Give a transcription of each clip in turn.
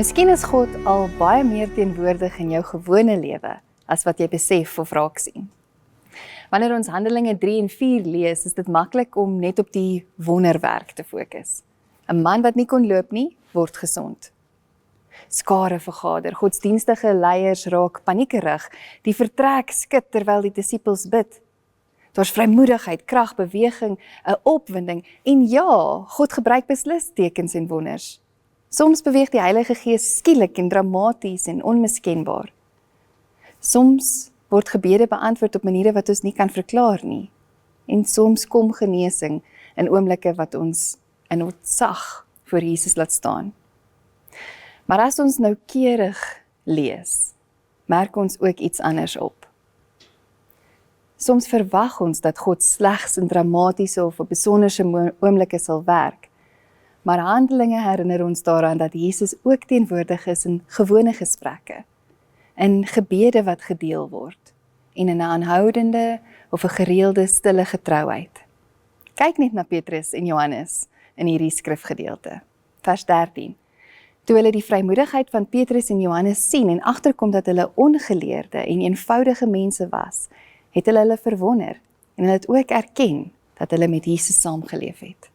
Miskien is God al baie meer teenwoordig in jou gewone lewe as wat jy besef of raak sien. Wanneer ons Handelinge 3 en 4 lees, is dit maklik om net op die wonderwerk te fokus. 'n Man wat nie kon loop nie, word gesond. Skare vergader, godsdienstige leiers raak paniekerig, die vertrek skud terwyl die disippels bid. Daar's vrymoedigheid, krag, beweging, 'n opwinding en ja, God gebruik beslis tekens en wonders. Soms beweeg die Heilige Gees skielik en dramaties en onmiskenbaar. Soms word gebede beantwoord op maniere wat ons nie kan verklaar nie. En soms kom genesing in oomblikke wat ons in ontzag voor Jesus laat staan. Maar as ons noukeurig lees, merk ons ook iets anders op. Soms verwag ons dat God slegs in dramatiese of op besonderse oomblikke sal werk, maar Handelinge herinner ons daaraan dat Jesus ook teenwoordig is in gewone gesprekke, in gebede wat gedeel word, en in 'n aanhoudende of 'n gereelde stille getrouheid. Kyk net na Petrus en Johannes in hierdie skrifgedeelte. Vers 13. Toe hulle die vrymoedigheid van Petrus en Johannes sien en agterkom dat hulle ongeleerde en eenvoudige mense was, het hulle verwonder en hulle het ook erken dat hulle met Jesus saamgeleef het.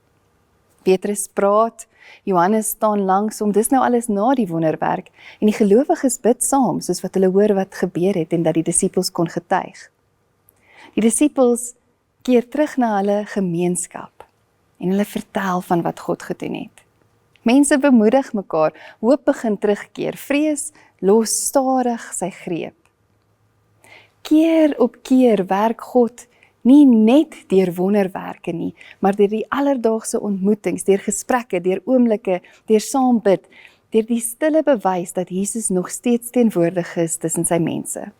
Petrus praat, Johannes staan langs hom, dis nou alles na die wonderwerk, en die gelowiges bid saam, soos wat hulle hoor wat gebeur het en dat die disippels kon getuig. Die disippels keer terug na hulle gemeenskap en hulle vertel van wat God gedoen het. Mense bemoedig mekaar, hoop begin terugkeer, vrees los stadig sy greep. Keer op keer werk God nie net deur wonderwerke nie, maar deur die alledaagse ontmoetings, deur gesprekke, deur oomblikke, deur saam bid, deur die stille bewys dat Jesus nog steeds teenwoordig is tussen sy mense.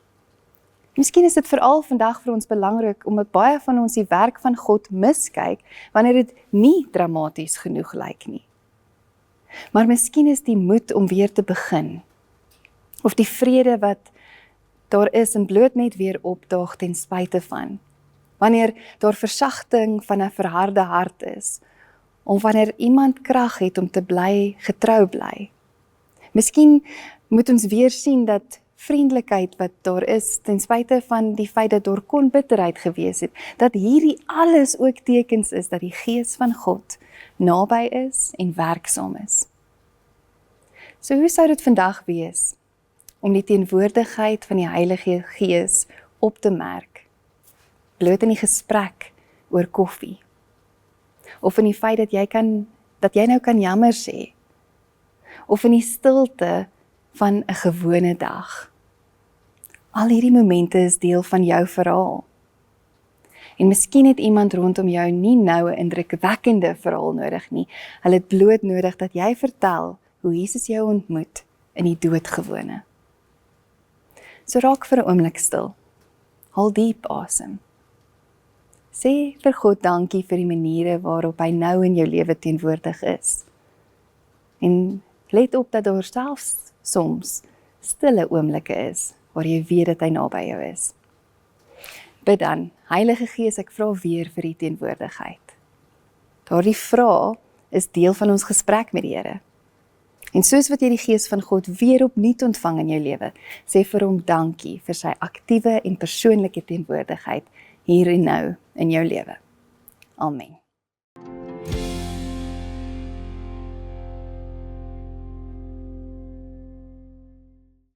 Miskien is dit veral vandag vir ons belangrik, omdat baie van ons die werk van God miskyk, wanneer dit nie dramaties genoeg lyk nie. Maar miskien is die moed om weer te begin, of die vrede wat daar is en bloot net weer opdaag ten spyte van, wanneer daar versagting van 'n verharde hart is, of wanneer iemand krag het om te bly, getrou bly. Miskien moet ons weer sien dat vriendelikheid wat daar is, ten spyte van die feit dat daar kon bitterheid gewees het, dat hierdie alles ook tekens is dat die Gees van God naby is en werksaam is. So hoe sou dit vandag wees om die teenwoordigheid van die Heilige Gees op te merk, bloot in die gesprek oor koffie, of in die feit dat jy nou kan jammer sê, of in die stilte van 'n gewone dag. Al hierdie momente is deel van jou verhaal. En miskien het iemand rondom jou nie nou 'n indrukwekkende verhaal nodig nie. Hulle het bloot nodig dat jy vertel hoe Jesus jou ontmoet in die doodgewone. So raak vir 'n oomblik stil. Haal diep asem. Sê vir God dankie vir die maniere waarop hy nou in jou lewe teenwoordig is. En let op dat daar selfs soms stille oomblikke is, waar jy weet dat hy naby jou is. Bid dan, Heilige Gees, ek vra weer vir die teenwoordigheid. Daardie vraag is deel van ons gesprek met die Here. En soos wat jy die Gees van God weer opnuut ontvang in jou lewe, sê vir hom dankie vir sy aktiewe en persoonlike teenwoordigheid hier en nou in jou lewe. Amen.